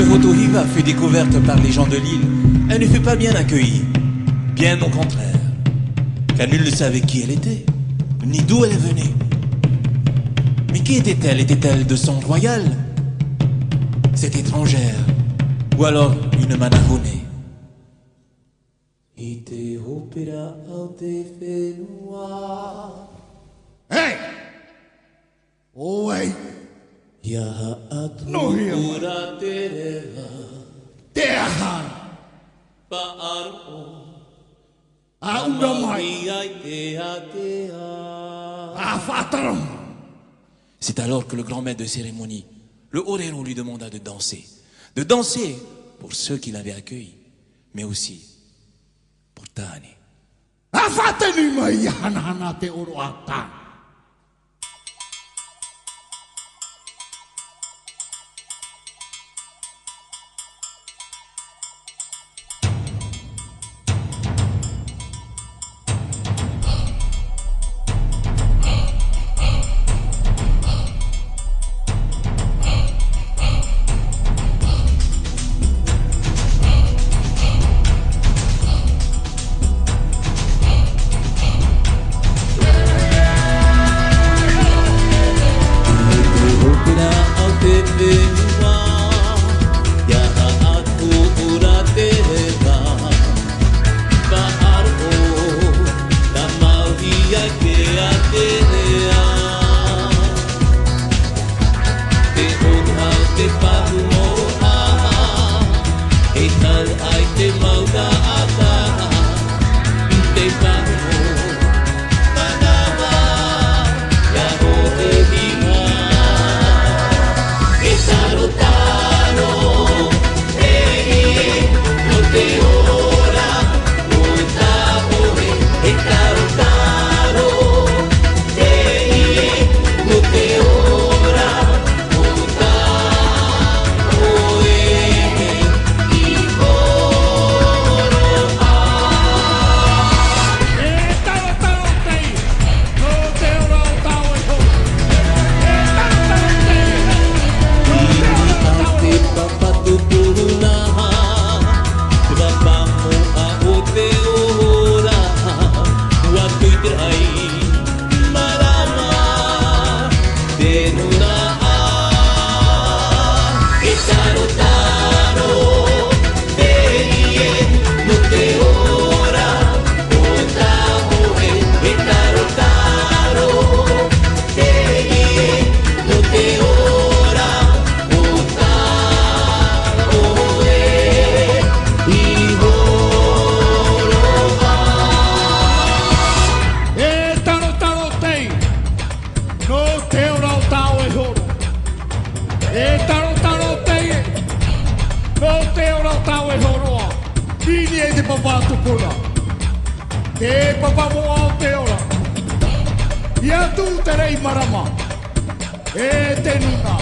Lorsque Rotohiva fut découverte par les gens de l'île, elle ne fut pas bien accueillie. Bien au contraire. Car nul ne savait qui elle était, ni d'où elle venait. Mais qui était-elle? Était-elle de sang royal? Cette étrangère? Ou alors une manahone? Hey! Oh, hey! No, here. Teahan! C'est alors que le grand maître de cérémonie, le Orero, lui demanda de danser. De danser pour ceux qui l'avaient accueilli, mais aussi pour Tani. Te papa mo Aotearoa. Ia tu te rei marama. E te nuna.